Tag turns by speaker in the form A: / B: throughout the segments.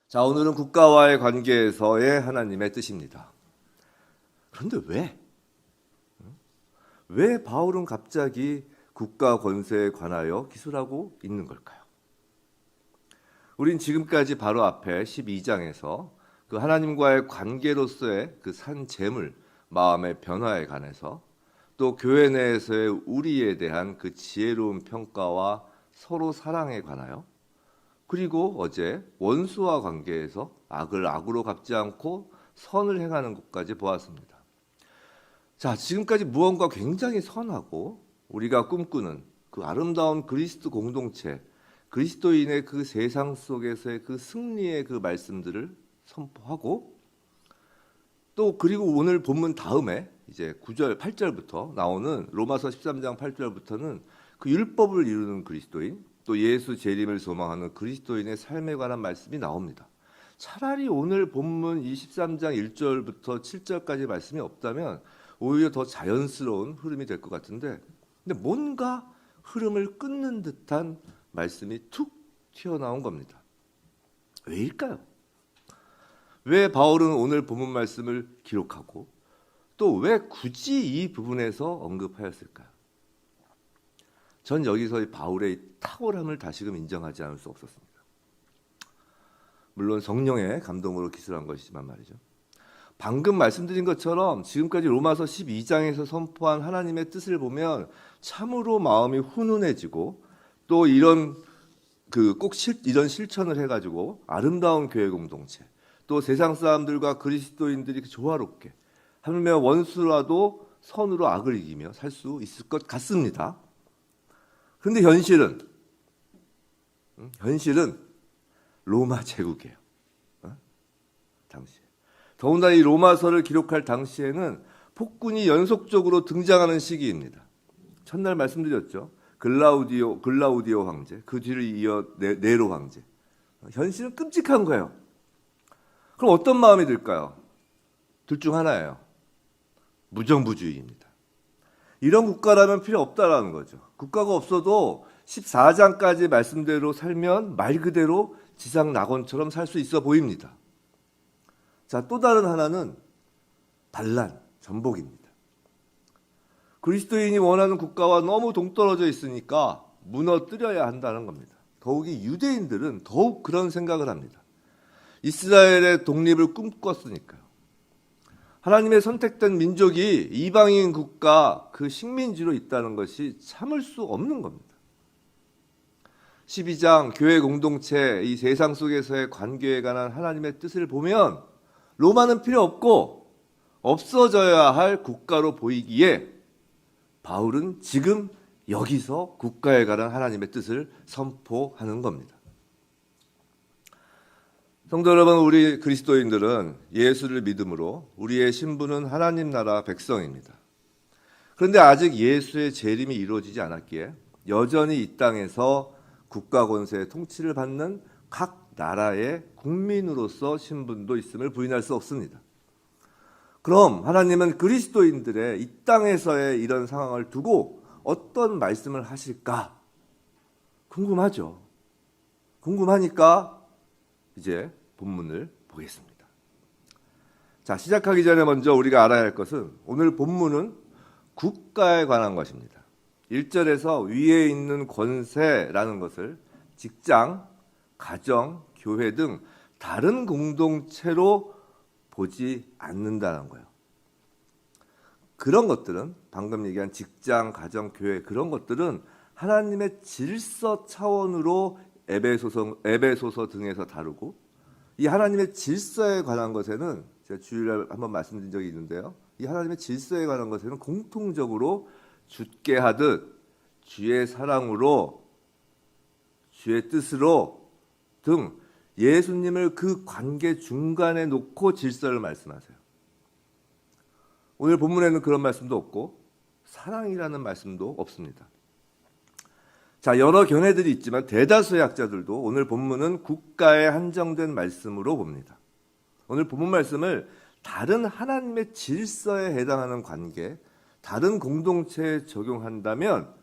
A: 자, 오늘은 국가와의 관계에서의 하나님의 뜻입니다. 그런데 왜 바울은 갑자기 국가 권세에 관하여 기술하고 있는 걸까요? 우린 지금까지 바로 앞에 12장에서 그 하나님과의 관계로서의 그 산 재물, 마음의 변화에 관해서 또 교회 내에서의 우리에 대한 그 지혜로운 평가와 서로 사랑에 관하여 그리고 어제 원수와 관계에서 악을 악으로 갚지 않고 선을 행하는 것까지 보았습니다. 자, 지금까지 무언가 굉장히 선하고 우리가 꿈꾸는 그 아름다운 그리스도 공동체, 그리스도인의 그 세상 속에서의 그 승리의 그 말씀들을 선포하고 또 그리고 오늘 본문 다음에 이제 9절, 8절부터 나오는 로마서 13장 8절부터는 그 율법을 이루는 그리스도인 또 예수 재림을 소망하는 그리스도인의 삶에 관한 말씀이 나옵니다. 차라리 오늘 본문 23장 1절부터 7절까지 말씀이 없다면 오히려 더 자연스러운 흐름이 될 것 같은데 근데 뭔가 흐름을 끊는 듯한 말씀이 툭 튀어나온 겁니다. 왜일까요? 왜 바울은 오늘 본문 말씀을 기록하고 또 왜 굳이 이 부분에서 언급하였을까요? 전 여기서 바울의 탁월함을 다시금 인정하지 않을 수 없었습니다. 물론 성령의 감동으로 기술한 것이지만 말이죠. 방금 말씀드린 것처럼 지금까지 로마서 12장에서 선포한 하나님의 뜻을 보면 참으로 마음이 훈훈해지고 또 이런 이런 실천을 해가지고 아름다운 교회 공동체 또 세상 사람들과 그리스도인들이 조화롭게 하물며 원수라도 선으로 악을 이기며 살 수 있을 것 같습니다. 그런데 현실은 로마 제국이에요. 당시에. 더군다나 이 로마서를 기록할 당시에는 폭군이 연속적으로 등장하는 시기입니다. 첫날 말씀드렸죠. 글라우디오 황제, 그 뒤를 이어 네로 황제. 현실은 끔찍한 거예요. 그럼 어떤 마음이 들까요? 둘 중 하나예요. 무정부주의입니다. 이런 국가라면 필요 없다라는 거죠. 국가가 없어도 14장까지 말씀대로 살면 말 그대로 지상 낙원처럼 살 수 있어 보입니다. 자, 또 다른 하나는 반란, 전복입니다. 그리스도인이 원하는 국가와 너무 동떨어져 있으니까 무너뜨려야 한다는 겁니다. 더욱이 유대인들은 더욱 그런 생각을 합니다. 이스라엘의 독립을 꿈꿨으니까요. 하나님의 선택된 민족이 이방인 국가 그 식민지로 있다는 것이 참을 수 없는 겁니다. 12장 교회 공동체 이 세상 속에서의 관계에 관한 하나님의 뜻을 보면 로마는 필요 없고 없어져야 할 국가로 보이기에 바울은 지금 여기서 국가에 관한 하나님의 뜻을 선포하는 겁니다. 성도 여러분, 우리 그리스도인들은 예수를 믿음으로 우리의 신분은 하나님 나라 백성입니다. 그런데 아직 예수의 재림이 이루어지지 않았기에 여전히 이 땅에서 국가 권세의 통치를 받는 각 나라의 국민으로서 신분도 있음을 부인할 수 없습니다. 그럼 하나님은 그리스도인들의 이 땅에서의 이런 상황을 두고 어떤 말씀을 하실까? 궁금하죠. 궁금하니까 이제 본문을 보겠습니다. 자, 시작하기 전에 먼저 우리가 알아야 할 것은 오늘 본문은 국가에 관한 것입니다. 1절에서 위에 있는 권세라는 것을 직장, 가정, 교회 등 다른 공동체로 보지 않는다는 거예요. 그런 것들은 방금 얘기한 직장, 가정, 교회 그런 것들은 하나님의 질서 차원으로 에베소서 등에서 다루고 이 하나님의 질서에 관한 것에는 제가 주일날 한번 말씀드린 적이 있는데요. 이 하나님의 질서에 관한 것에는 공통적으로 주께 하듯 주의 사랑으로 주의 뜻으로 등 예수님을 그 관계 중간에 놓고 질서를 말씀하세요. 오늘 본문에는 그런 말씀도 없고 사랑이라는 말씀도 없습니다. 자, 여러 견해들이 있지만 대다수의 학자들도 오늘 본문은 국가에 한정된 말씀으로 봅니다. 오늘 본문 말씀을 다른 하나님의 질서에 해당하는 관계, 다른 공동체에 적용한다면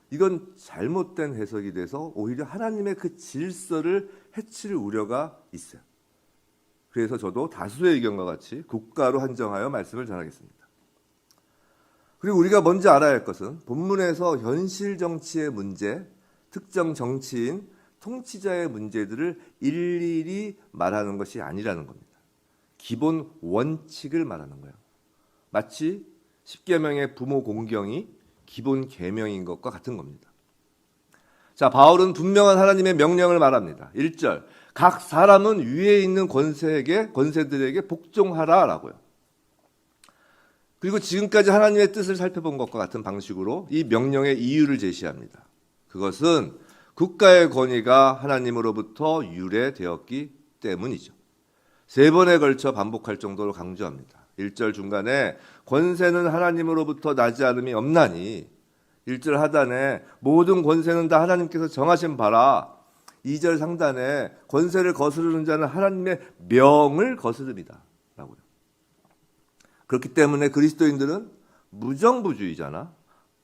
A: 이건 잘못된 해석이 돼서 오히려 하나님의 그 질서를 해칠 우려가 있어요. 그래서 저도 다수의 의견과 같이 국가로 한정하여 말씀을 전하겠습니다. 그리고 우리가 먼저 알아야 할 것은 본문에서 현실 정치의 문제, 특정 정치인, 통치자의 문제들을 일일이 말하는 것이 아니라는 겁니다. 기본 원칙을 말하는 거예요. 마치 십계명의 부모 공경이 기본 계명인 것과 같은 겁니다. 자, 바울은 분명한 하나님의 명령을 말합니다. 1절, 각 사람은 위에 있는 권세들에게 복종하라라고요. 그리고 지금까지 하나님의 뜻을 살펴본 것과 같은 방식으로 이 명령의 이유를 제시합니다. 그것은 국가의 권위가 하나님으로부터 유래되었기 때문이죠. 3번에 걸쳐 반복할 정도로 강조합니다. 1절 중간에 권세는 하나님으로부터 나지 않음이 없나니, 1절 하단에 모든 권세는 다 하나님께서 정하신 바라, 2절 상단에 권세를 거스르는 자는 하나님의 명을 거스릅니다 라고요. 그렇기 때문에 그리스도인들은 무정부주의자나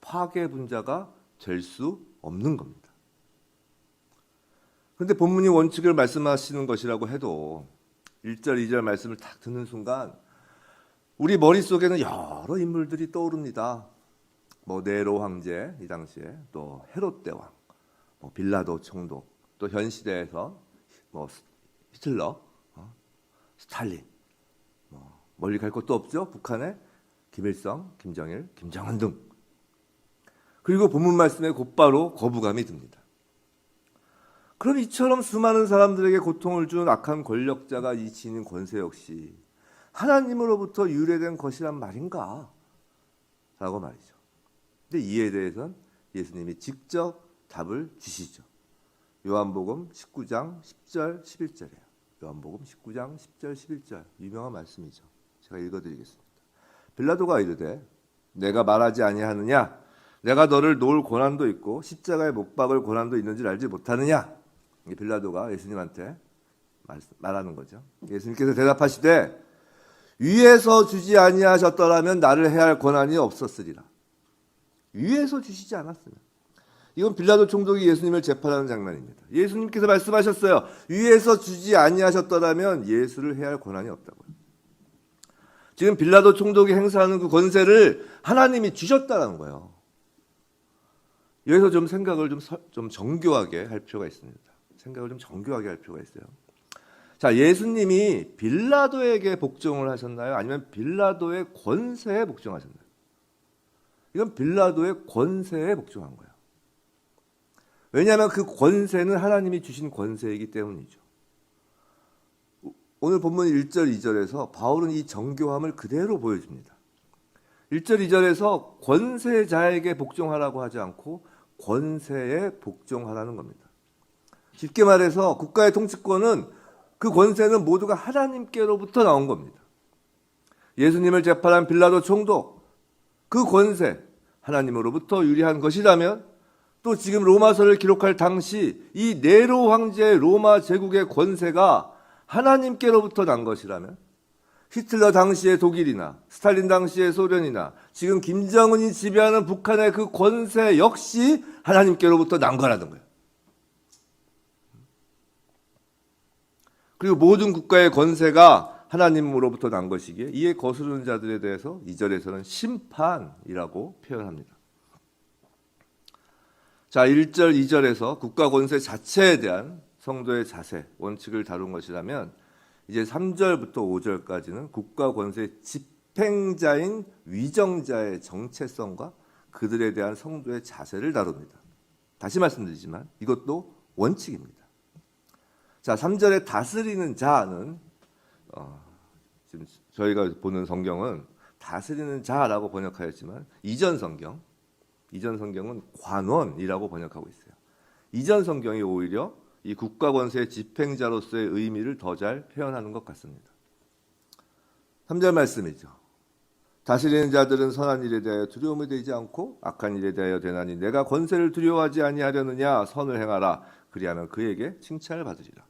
A: 파괴분자가 될 수 없는 겁니다. 그런데 본문이 원칙을 말씀하시는 것이라고 해도 1절, 2절 말씀을 딱 듣는 순간 우리 머릿속에는 여러 인물들이 떠오릅니다. 네로 황제 이 당시에, 또 헤롯 대왕, 빌라도 총독, 또 현 시대에서 히틀러, 스탈린, 멀리 갈 것도 없죠. 북한의 김일성, 김정일, 김정은 등. 그리고 본문 말씀에 곧바로 거부감이 듭니다. 그럼 이처럼 수많은 사람들에게 고통을 준 악한 권력자가 이 지닌 권세 역시 하나님으로부터 유래된 것이란 말인가? 라고 말이죠. 근데 이에 대해서는 예수님이 직접 답을 주시죠. 요한복음 19장 10절 11절이에요. 요한복음 19장 10절 11절 유명한 말씀이죠. 제가 읽어드리겠습니다. 빌라도가 이르되 내가 말하지 아니하느냐? 내가 너를 놓을 고난도 있고 십자가에 못 박을 고난도 있는 줄 알지 못하느냐? 빌라도가 예수님한테 말하는 거죠. 예수님께서 대답하시되 위에서 주지 아니하셨더라면 나를 해할 권한이 없었으리라. 위에서 주시지 않았으면. 이건 빌라도 총독이 예수님을 재판하는 장면입니다. 예수님께서 말씀하셨어요. 위에서 주지 아니하셨더라면 예수를 해할 권한이 없다고요. 지금 빌라도 총독이 행사하는 그 권세를 하나님이 주셨다는 거예요. 여기서 좀 생각을 좀 정교하게 할 필요가 있습니다. 생각을 좀 정교하게 할 필요가 있어요. 자, 예수님이 빌라도에게 복종을 하셨나요? 아니면 빌라도의 권세에 복종하셨나요? 이건 빌라도의 권세에 복종한 거예요. 왜냐하면 그 권세는 하나님이 주신 권세이기 때문이죠. 오늘 본문 1절, 2절에서 바울은 이 정교함을 그대로 보여줍니다. 1절, 2절에서 권세자에게 복종하라고 하지 않고 권세에 복종하라는 겁니다. 쉽게 말해서 국가의 통치권은, 그 권세는 모두가 하나님께로부터 나온 겁니다. 예수님을 재판한 빌라도 총독, 그 권세, 하나님으로부터 유리한 것이라면 또 지금 로마서를 기록할 당시 이 네로 황제의 로마 제국의 권세가 하나님께로부터 난 것이라면 히틀러 당시의 독일이나 스탈린 당시의 소련이나 지금 김정은이 지배하는 북한의 그 권세 역시 하나님께로부터 난 거라는 거예요. 그리고 모든 국가의 권세가 하나님으로부터 난 것이기에 이에 거스르는 자들에 대해서 2절에서는 심판이라고 표현합니다. 자, 1절, 2절에서 국가 권세 자체에 대한 성도의 자세, 원칙을 다룬 것이라면 이제 3절부터 5절까지는 국가 권세 집행자인 위정자의 정체성과 그들에 대한 성도의 자세를 다룹니다. 다시 말씀드리지만 이것도 원칙입니다. 자, 3절에 다스리는 자는 지금 저희가 보는 성경은 다스리는 자라고 번역하였지만 이전 성경은 관원이라고 번역하고 있어요. 이전 성경이 오히려 이 국가 권세 집행자로서의 의미를 더 잘 표현하는 것 같습니다. 3절 말씀이죠. 다스리는 자들은 선한 일에 대하여 두려움이 되지 않고 악한 일에 대하여 되나니 내가 권세를 두려워하지 아니하려느냐? 선을 행하라. 그리하면 그에게 칭찬을 받으리라.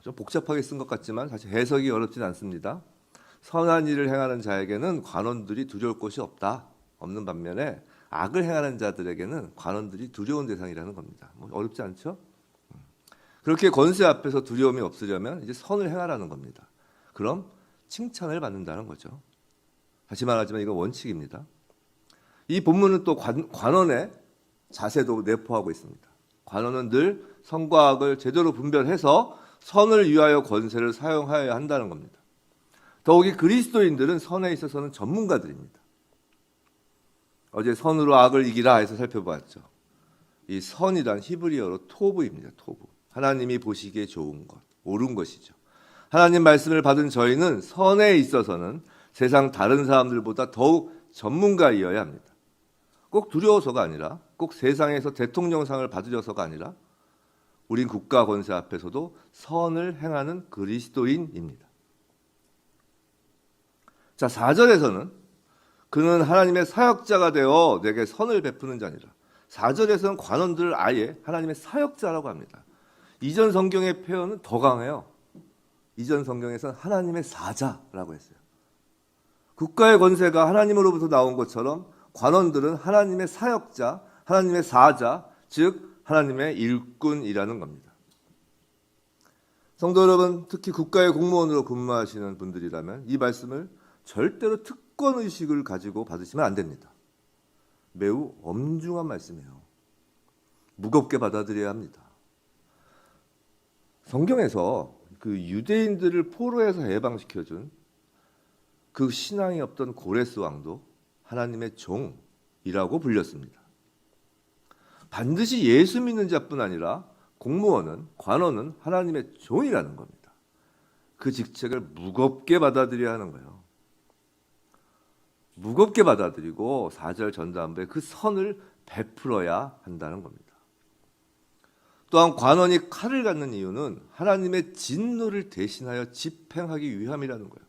A: 좀 복잡하게 쓴 것 같지만 사실 해석이 어렵진 않습니다. 선한 일을 행하는 자에게는 관원들이 두려울 것이 없는 반면에 악을 행하는 자들에게는 관원들이 두려운 대상이라는 겁니다. 어렵지 않죠? 그렇게 권세 앞에서 두려움이 없으려면 이제 선을 행하라는 겁니다. 그럼 칭찬을 받는다는 거죠. 다시 말하지만 이건 원칙입니다. 이 본문은 또 관원의 자세도 내포하고 있습니다. 관원은 늘 선과 악을 제대로 분별해서 선을 위하여 권세를 사용하여야 한다는 겁니다. 더욱이 그리스도인들은 선에 있어서는 전문가들입니다. 어제 선으로 악을 이기라 해서 살펴보았죠. 이 선이란 히브리어로 토브입니다. 토브. 하나님이 보시기에 좋은 것, 옳은 것이죠. 하나님 말씀을 받은 저희는 선에 있어서는 세상 다른 사람들보다 더욱 전문가이어야 합니다. 꼭 두려워서가 아니라, 꼭 세상에서 대통령상을 받으려서가 아니라 우린 국가 권세 앞에서도 선을 행하는 그리스도인입니다. 자, 4절에서는 그는 하나님의 사역자가 되어 내게 선을 베푸는 자니라. 4절에서는 관원들을 아예 하나님의 사역자라고 합니다. 이전 성경의 표현은 더 강해요. 이전 성경에서는 하나님의 사자라고 했어요. 국가의 권세가 하나님으로부터 나온 것처럼 관원들은 하나님의 사역자, 하나님의 사자, 즉 하나님의 일꾼이라는 겁니다. 성도 여러분, 특히 국가의 공무원으로 근무하시는 분들이라면 이 말씀을 절대로 특권의식을 가지고 받으시면 안 됩니다. 매우 엄중한 말씀이에요. 무겁게 받아들여야 합니다. 성경에서 그 유대인들을 포로에서 해방시켜준 그 신앙이 없던 고레스 왕도 하나님의 종이라고 불렸습니다. 반드시 예수 믿는 자뿐 아니라 공무원은, 관원은 하나님의 종이라는 겁니다. 그 직책을 무겁게 받아들여야 하는 거예요. 무겁게 받아들이고 4절 전반부에 그 선을 베풀어야 한다는 겁니다. 또한 관원이 칼을 갖는 이유는 하나님의 진노를 대신하여 집행하기 위함이라는 거예요.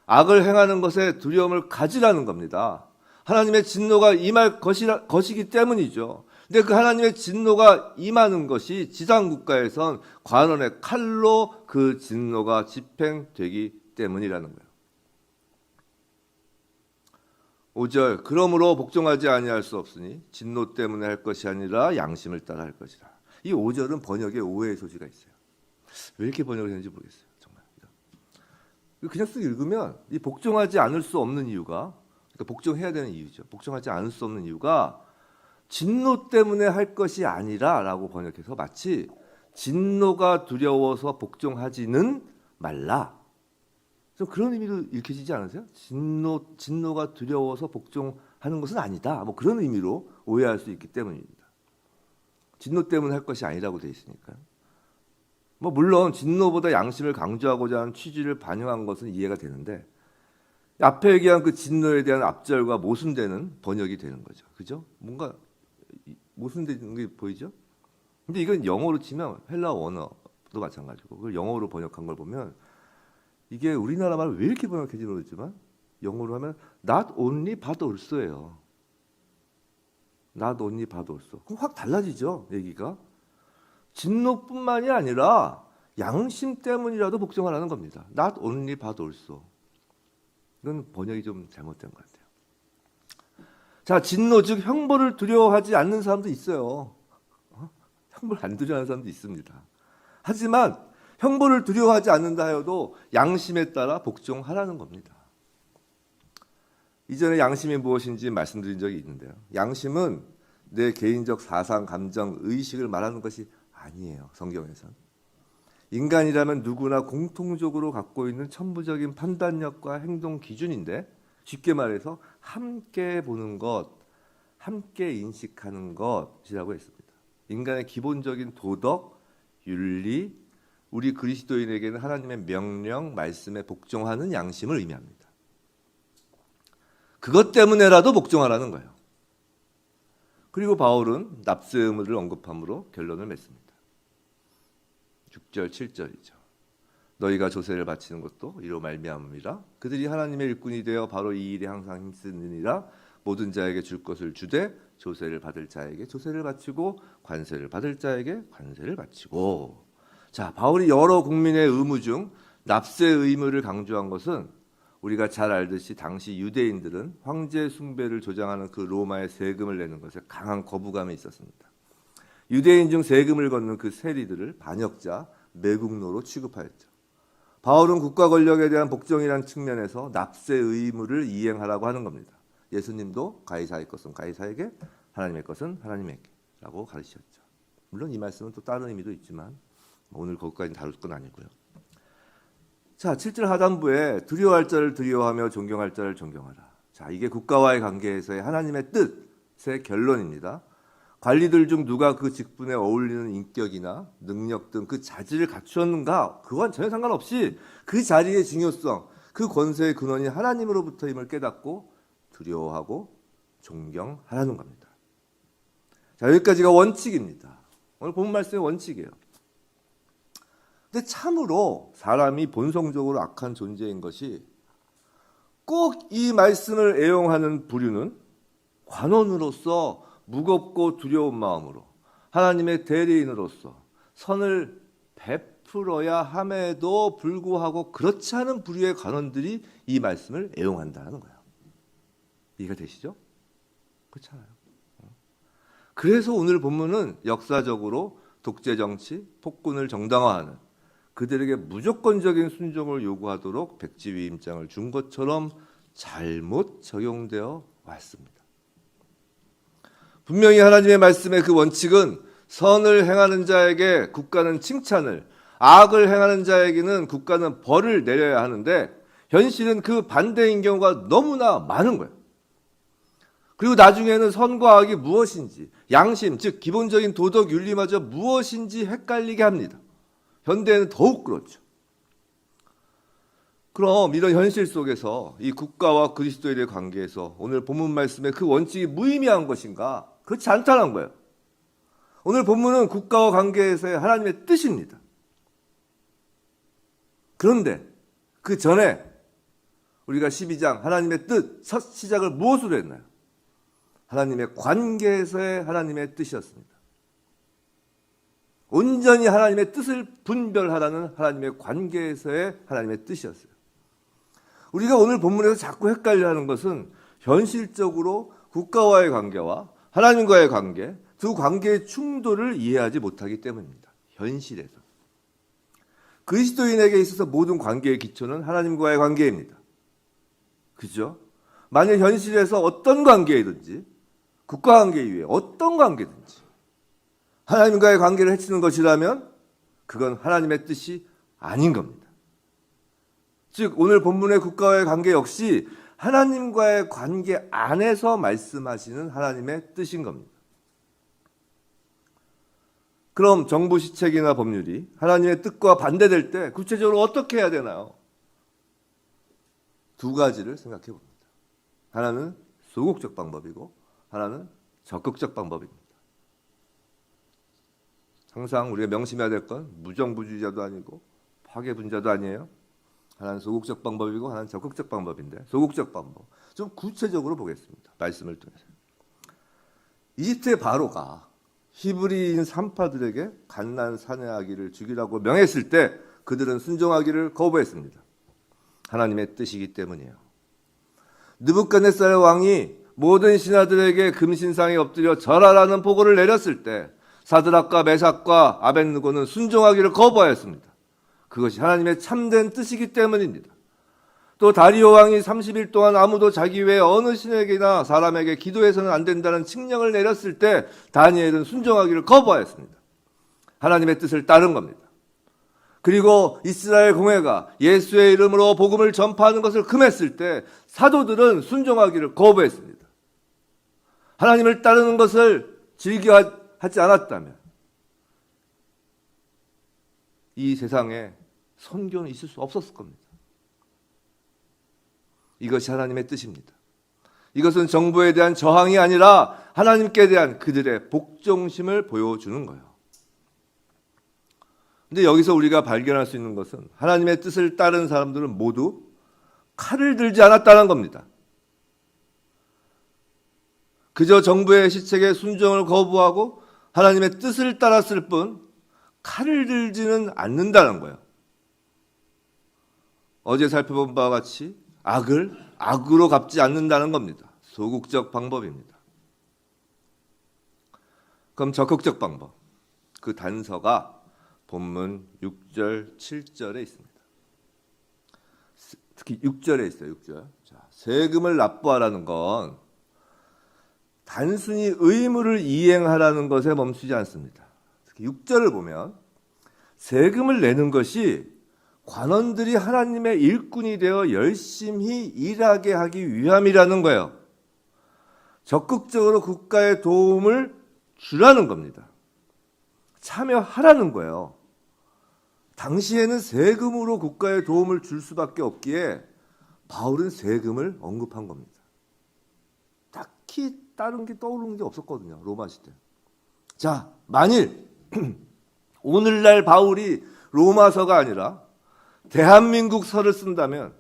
A: 악을 행하는 것에 두려움을 가지라는 겁니다. 하나님의 진노가 임할 것이기 때문이죠. 근데 그 하나님의 진노가 임하는 것이 지상국가에선 관원의 칼로 그 진노가 집행되기 때문이라는 거예요. 5절, 그러므로 복종하지 아니할 수 없으니 진노 때문에 할 것이 아니라 양심을 따라 할 것이라. 이 5절은 번역에 오해의 소지가 있어요. 왜 이렇게 번역을 했는지 모르겠어요. 정말. 그냥 쓱 읽으면 이 복종하지 않을 수 없는 이유가, 그러니까 복종해야 되는 이유죠. 복종하지 않을 수 없는 이유가 진노 때문에 할 것이 아니라 라고 번역해서 마치 진노가 두려워서 복종하지는 말라. 좀 그런 의미로 읽혀지지 않으세요? 진노가 두려워서 복종하는 것은 아니다. 뭐 그런 의미로 오해할 수 있기 때문입니다. 진노 때문에 할 것이 아니라고 되어 있으니까요. 뭐 물론 진노보다 양심을 강조하고자 하는 취지를 반영한 것은 이해가 되는데 앞에 얘기한 그 진노에 대한 앞절과 모순되는 번역이 되는 거죠. 그죠? 뭔가 모순되는 게 보이죠? 근데 이건 영어로 치면 헬라 원어도 마찬가지고 그걸 영어로 번역한 걸 보면 이게 우리나라 말 왜 이렇게 번역해지 모르지만 영어로 하면 not only but also예요. not only but also. 그럼 확 달라지죠, 얘기가. 진노뿐만이 아니라 양심 때문이라도 복종하라는 겁니다. not only but also. 이건 번역이 좀 잘못된 것 같아요. 자, 진노 즉 형벌을 두려워하지 않는 사람도 있어요. 형벌 안 두려워하는 사람도 있습니다. 하지만 형벌을 두려워하지 않는다 하여도 양심에 따라 복종하라는 겁니다. 이전에 양심이 무엇인지 말씀드린 적이 있는데요. 양심은 내 개인적 사상, 감정, 의식을 말하는 것이 아니에요. 성경에서는. 인간이라면 누구나 공통적으로 갖고 있는 천부적인 판단력과 행동 기준인데 쉽게 말해서 함께 보는 것, 함께 인식하는 것이라고 했습니다. 인간의 기본적인 도덕, 윤리, 우리 그리스도인에게는 하나님의 명령, 말씀에 복종하는 양심을 의미합니다. 그것 때문에라도 복종하라는 거예요. 그리고 바울은 납세 의무를 언급함으로 결론을 맺습니다. 6절, 7절이죠. 너희가 조세를 바치는 것도 이로 말미암음이라. 그들이 하나님의 일꾼이 되어 바로 이 일에 항상 힘쓰느니라. 모든 자에게 줄 것을 주되 조세를 받을 자에게 조세를 바치고 관세를 받을 자에게 관세를 바치고. 자, 바울이 여러 국민의 의무 중 납세 의무를 강조한 것은 우리가 잘 알듯이 당시 유대인들은 황제 숭배를 조장하는 그 로마의 세금을 내는 것에 강한 거부감이 있었습니다. 유대인 중 세금을 걷는 그 세리들을 반역자, 매국노로 취급하였죠. 바울은 국가 권력에 대한 복종이라는 측면에서 납세 의무를 이행하라고 하는 겁니다. 예수님도 가이사의 것은 가이사에게, 하나님의 것은 하나님에게라고 가르치셨죠. 물론 이 말씀은 또 다른 의미도 있지만 오늘 거기까지 다룰 건 아니고요. 자, 7절 하단부에 두려워할 자를 두려워하며 존경할 자를 존경하라. 자, 이게 국가와의 관계에서의 하나님의 뜻의 결론입니다. 관리들 중 누가 그 직분에 어울리는 인격이나 능력 등 그 자질을 갖추었는가? 그건 전혀 상관없이 그 자리의 중요성, 그 권세의 근원이 하나님으로부터임을 깨닫고 두려워하고 존경하라는 겁니다. 자, 여기까지가 원칙입니다. 오늘 본 말씀의 원칙이에요. 근데 참으로 사람이 본성적으로 악한 존재인 것이 꼭 이 말씀을 애용하는 부류는 관원으로서 무겁고 두려운 마음으로 하나님의 대리인으로서 선을 베풀어야 함에도 불구하고 그렇지 않은 부류의 관원들이 이 말씀을 애용한다는 거예요. 이해가 되시죠? 그렇잖아요. 그래서 오늘 본문은 역사적으로 독재정치, 폭군을 정당화하는 그들에게 무조건적인 순종을 요구하도록 백지위임장을 준 것처럼 잘못 적용되어 왔습니다. 분명히 하나님의 말씀의 그 원칙은 선을 행하는 자에게 국가는 칭찬을, 악을 행하는 자에게는 국가는 벌을 내려야 하는데 현실은 그 반대인 경우가 너무나 많은 거예요. 그리고 나중에는 선과 악이 무엇인지, 양심, 즉 기본적인 도덕 윤리마저 무엇인지 헷갈리게 합니다. 현대에는 더욱 그렇죠. 그럼 이런 현실 속에서 이 국가와 그리스도인의 관계에서 오늘 본문 말씀의 그 원칙이 무의미한 것인가? 그렇지 않다는 거예요. 오늘 본문은 국가와 관계에서의 하나님의 뜻입니다. 그런데 그 전에 우리가 12장 하나님의 뜻, 첫 시작을 무엇으로 했나요? 하나님의 관계에서의 하나님의 뜻이었습니다. 온전히 하나님의 뜻을 분별하라는 하나님의 관계에서의 하나님의 뜻이었어요. 우리가 오늘 본문에서 자꾸 헷갈려하는 것은 현실적으로 국가와의 관계와 하나님과의 관계, 두 관계의 충돌을 이해하지 못하기 때문입니다. 현실에서. 그리스도인에게 있어서 모든 관계의 기초는 하나님과의 관계입니다. 그죠? 만약 현실에서 어떤 관계이든지 국가관계 이외에 어떤 관계든지 하나님과의 관계를 해치는 것이라면 그건 하나님의 뜻이 아닌 겁니다. 즉 오늘 본문의 국가와의 관계 역시 하나님과의 관계 안에서 말씀하시는 하나님의 뜻인 겁니다. 그럼 정부 시책이나 법률이 하나님의 뜻과 반대될 때 구체적으로 어떻게 해야 되나요? 두 가지를 생각해 봅니다. 하나는 소극적 방법이고 하나는 적극적 방법입니다. 항상 우리가 명심해야 될 건 무정부주의자도 아니고 파괴분자도 아니에요. 하나는 소극적 방법이고 하나는 적극적 방법인데 소극적 방법 좀 구체적으로 보겠습니다. 말씀을 통해서 이집트의 바로가 히브리인 산파들에게 갓난 사내 아기를 죽이라고 명했을 때 그들은 순종하기를 거부했습니다. 하나님의 뜻이기 때문이에요. 느부갓네살 왕이 모든 신하들에게 금신상에 엎드려 절하라는 보고를 내렸을 때 사드락과 메삭과 아벳느고는 순종하기를 거부하였습니다. 그것이 하나님의 참된 뜻이기 때문입니다. 또 다리오 왕이 30일 동안 아무도 자기 외에 어느 신에게나 사람에게 기도해서는 안 된다는 칙령을 내렸을 때 다니엘은 순종하기를 거부하였습니다. 하나님의 뜻을 따른 겁니다. 그리고 이스라엘 공회가 예수의 이름으로 복음을 전파하는 것을 금했을 때 사도들은 순종하기를 거부했습니다. 하나님을 따르는 것을 즐겨하지 않았다면 이 세상에 선교는 있을 수 없었을 겁니다. 이것이 하나님의 뜻입니다. 이것은 정부에 대한 저항이 아니라 하나님께 대한 그들의 복종심을 보여주는 거예요. 근데 여기서 우리가 발견할 수 있는 것은 하나님의 뜻을 따른 사람들은 모두 칼을 들지 않았다는 겁니다. 그저 정부의 시책에 순종을 거부하고 하나님의 뜻을 따랐을 뿐 칼을 들지는 않는다는 거예요. 어제 살펴본 바와 같이 악을 악으로 갚지 않는다는 겁니다. 소극적 방법입니다. 그럼 적극적 방법. 그 단서가 본문 6절, 7절에 있습니다. 특히 6절에 있어요. 6절. 자, 세금을 납부하라는 건 단순히 의무를 이행하라는 것에 멈추지 않습니다. 특히 6절을 보면 세금을 내는 것이 관원들이 하나님의 일꾼이 되어 열심히 일하게 하기 위함이라는 거예요. 적극적으로 국가에 도움을 주라는 겁니다. 참여하라는 거예요. 당시에는 세금으로 국가에 도움을 줄 수밖에 없기에 바울은 세금을 언급한 겁니다. 딱히 다른 게 떠오르는 게 없었거든요. 로마 시대. 자, 만일 오늘날 바울이 로마서가 아니라 대한민국서를 쓴다면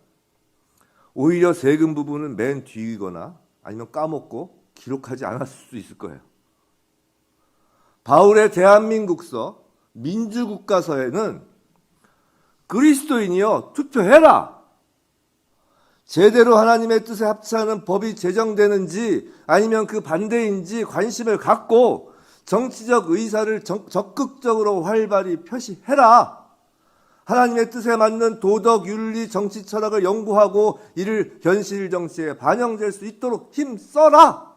A: 오히려 세금 부분은 맨 뒤이거나 아니면 까먹고 기록하지 않았을 수도 있을 거예요. 바울의 대한민국서 민주국가서에는 그리스도인이여 투표해라. 제대로 하나님의 뜻에 합치하는 법이 제정되는지 아니면 그 반대인지 관심을 갖고 정치적 의사를 적극적으로 활발히 표시해라. 하나님의 뜻에 맞는 도덕, 윤리, 정치 철학을 연구하고 이를 현실 정치에 반영될 수 있도록 힘써라.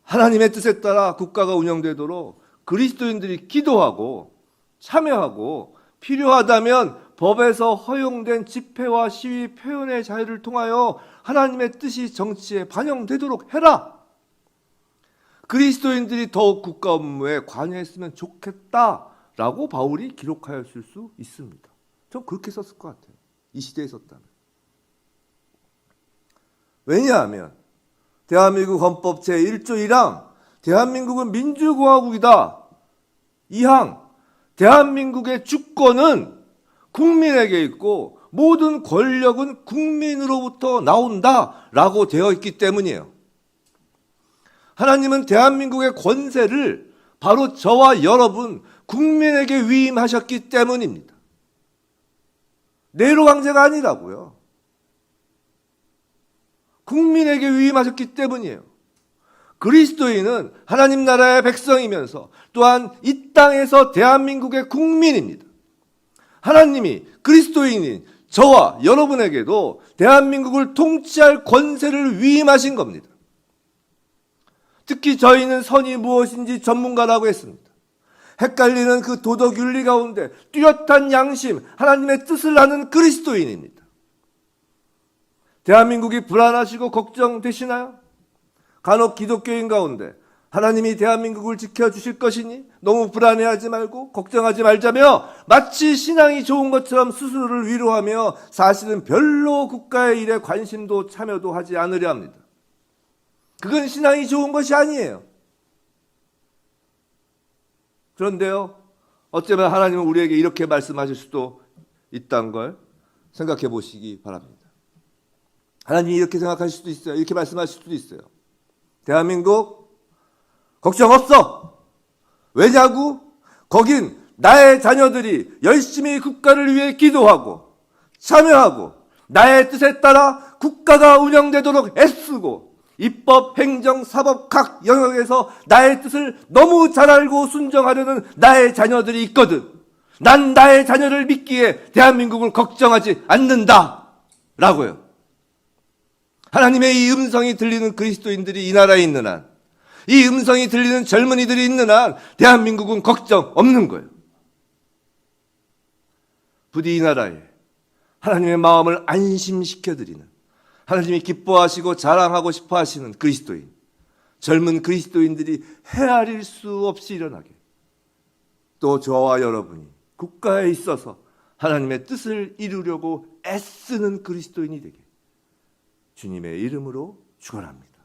A: 하나님의 뜻에 따라 국가가 운영되도록 그리스도인들이 기도하고 참여하고 필요하다면 법에서 허용된 집회와 시위, 표현의 자유를 통하여 하나님의 뜻이 정치에 반영되도록 해라. 그리스도인들이 더욱 국가 업무에 관여했으면 좋겠다라고 바울이 기록하였을 수 있습니다. 전 그렇게 썼을 것 같아요. 이 시대에 썼다면. 왜냐하면 대한민국 헌법 제1조 1항 대한민국은 민주공화국이다. 2항 대한민국의 주권은 국민에게 있고 모든 권력은 국민으로부터 나온다라고 되어 있기 때문이에요. 하나님은 대한민국의 권세를 바로 저와 여러분 국민에게 위임하셨기 때문입니다. 네로 황제가 아니라고요. 국민에게 위임하셨기 때문이에요. 그리스도인은 하나님 나라의 백성이면서 또한 이 땅에서 대한민국의 국민입니다. 하나님이 그리스도인인 저와 여러분에게도 대한민국을 통치할 권세를 위임하신 겁니다. 특히 저희는 선이 무엇인지 전문가라고 했습니다. 헷갈리는 그 도덕 윤리 가운데 뚜렷한 양심, 하나님의 뜻을 아는 그리스도인입니다. 대한민국이 불안하시고 걱정되시나요? 간혹 기독교인 가운데 하나님이 대한민국을 지켜주실 것이니 너무 불안해하지 말고 걱정하지 말자며 마치 신앙이 좋은 것처럼 스스로를 위로하며 사실은 별로 국가의 일에 관심도 참여도 하지 않으려 합니다. 그건 신앙이 좋은 것이 아니에요. 그런데요, 어쩌면 하나님은 우리에게 이렇게 말씀하실 수도 있다는 걸 생각해 보시기 바랍니다. 하나님이 이렇게 생각하실 수도 있어요. 이렇게 말씀하실 수도 있어요. 대한민국 걱정 없어. 왜냐고? 거긴 나의 자녀들이 열심히 국가를 위해 기도하고 참여하고 나의 뜻에 따라 국가가 운영되도록 애쓰고 입법, 행정, 사법 각 영역에서 나의 뜻을 너무 잘 알고 순종하려는 나의 자녀들이 있거든. 난 나의 자녀를 믿기에 대한민국을 걱정하지 않는다. 라고요. 하나님의 이 음성이 들리는 그리스도인들이 이 나라에 있는 한, 이 음성이 들리는 젊은이들이 있는 한 대한민국은 걱정 없는 거예요. 부디 이 나라에 하나님의 마음을 안심시켜드리는, 하나님이 기뻐하시고 자랑하고 싶어 하시는 그리스도인, 젊은 그리스도인들이 헤아릴 수 없이 일어나게, 또 저와 여러분이 국가에 있어서 하나님의 뜻을 이루려고 애쓰는 그리스도인이 되게 주님의 이름으로 축원합니다.